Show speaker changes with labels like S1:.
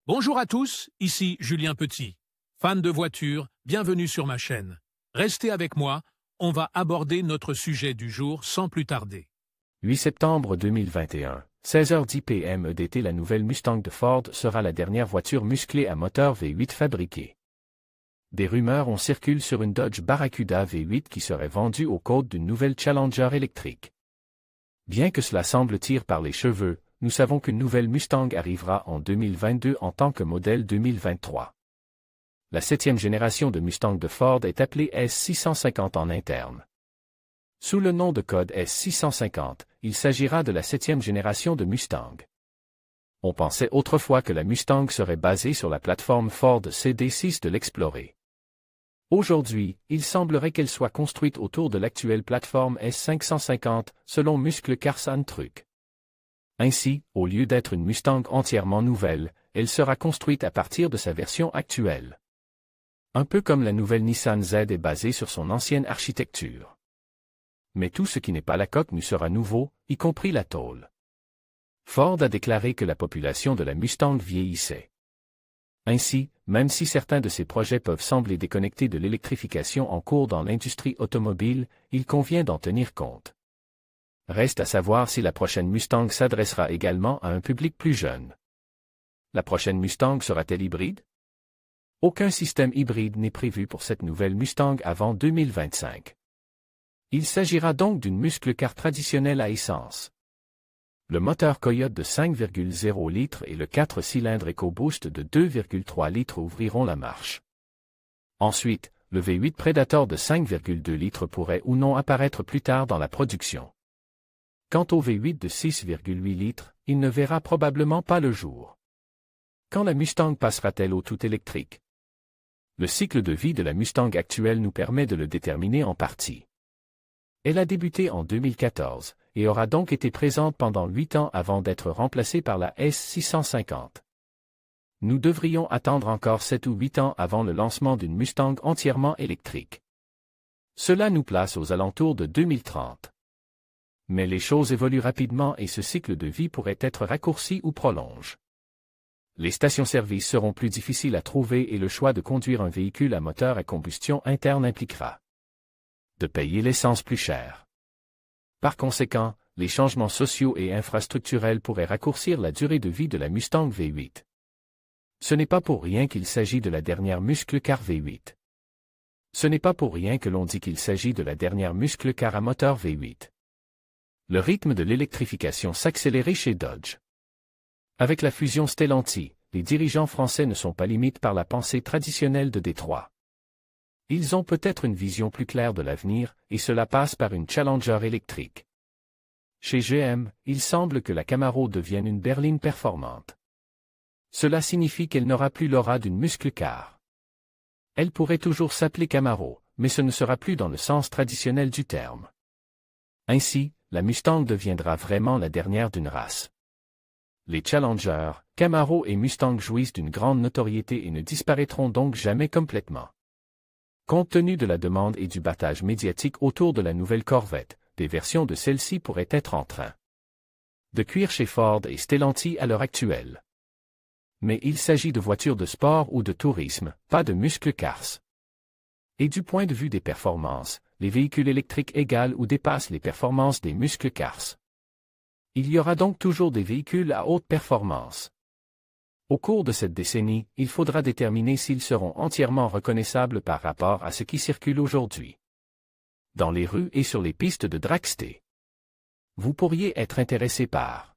S1: Bonjour à tous, ici Julien Petit. Fan de voitures, bienvenue sur ma chaîne. Restez avec moi, on va aborder notre sujet du jour sans plus tarder.
S2: 8 septembre 2021, 16h10 PM EDT. La nouvelle Mustang de Ford sera la dernière voiture musclée à moteur V8 fabriquée. Des rumeurs ont circulé sur une Dodge Barracuda V8 qui serait vendue aux côtes d'une nouvelle Challenger électrique. Bien que cela semble tirer par les cheveux, nous savons qu'une nouvelle Mustang arrivera en 2022 en tant que modèle 2023. La 7e génération de Mustang de Ford est appelée S650 en interne. Sous le nom de code S650, il s'agira de la 7e génération de Mustang. On pensait autrefois que la Mustang serait basée sur la plateforme Ford CD6 de l'Explorer. Aujourd'hui, il semblerait qu'elle soit construite autour de l'actuelle plateforme S550, selon Muscle Cars & Truck. Ainsi, au lieu d'être une Mustang entièrement nouvelle, elle sera construite à partir de sa version actuelle. Un peu comme la nouvelle Nissan Z est basée sur son ancienne architecture. Mais tout ce qui n'est pas la coque sera nouveau, y compris la tôle. Ford a déclaré que la population de la Mustang vieillissait. Ainsi, même si certains de ces projets peuvent sembler déconnectés de l'électrification en cours dans l'industrie automobile, il convient d'en tenir compte. Reste à savoir si la prochaine Mustang s'adressera également à un public plus jeune. La prochaine Mustang sera-t-elle hybride? Aucun système hybride n'est prévu pour cette nouvelle Mustang avant 2025. Il s'agira donc d'une muscle car traditionnelle à essence. Le moteur Coyote de 5,0 litres et le 4 cylindres EcoBoost de 2,3 litres ouvriront la marche. Ensuite, le V8 Predator de 5,2 litres pourrait ou non apparaître plus tard dans la production. Quant au V8 de 6,8 litres, il ne verra probablement pas le jour. Quand la Mustang passera-t-elle au tout électrique? Le cycle de vie de la Mustang actuelle nous permet de le déterminer en partie. Elle a débuté en 2014, et aura donc été présente pendant 8 ans avant d'être remplacée par la S650. Nous devrions attendre encore 7 ou 8 ans avant le lancement d'une Mustang entièrement électrique. Cela nous place aux alentours de 2030. Mais les choses évoluent rapidement et ce cycle de vie pourrait être raccourci ou prolonge. Les stations-service seront plus difficiles à trouver et le choix de conduire un véhicule à moteur à combustion interne impliquera de payer l'essence plus cher. Par conséquent, les changements sociaux et infrastructurels pourraient raccourcir la durée de vie de la Mustang V8. Ce n'est pas pour rien qu'il s'agit de la dernière muscle car V8. Ce n'est pas pour rien que l'on dit qu'il s'agit de la dernière muscle car à moteur V8. Le rythme de l'électrification s'accélérait chez Dodge. Avec la fusion Stellantis, les dirigeants français ne sont pas limités par la pensée traditionnelle de Détroit. Ils ont peut-être une vision plus claire de l'avenir, et cela passe par une Challenger électrique. Chez GM, il semble que la Camaro devienne une berline performante. Cela signifie qu'elle n'aura plus l'aura d'une muscle car. Elle pourrait toujours s'appeler Camaro, mais ce ne sera plus dans le sens traditionnel du terme. Ainsi, la Mustang deviendra vraiment la dernière d'une race. Les Challenger, Camaro et Mustang jouissent d'une grande notoriété et ne disparaîtront donc jamais complètement. Compte tenu de la demande et du battage médiatique autour de la nouvelle Corvette, des versions de celle-ci pourraient être en train de cuire chez Ford et Stellantis à l'heure actuelle. Mais il s'agit de voitures de sport ou de tourisme, pas de muscle cars. Et du point de vue des performances, les véhicules électriques égalent ou dépassent les performances des muscle cars. Il y aura donc toujours des véhicules à haute performance. Au cours de cette décennie, il faudra déterminer s'ils seront entièrement reconnaissables par rapport à ce qui circule aujourd'hui dans les rues et sur les pistes de dragster. Vous pourriez être intéressé par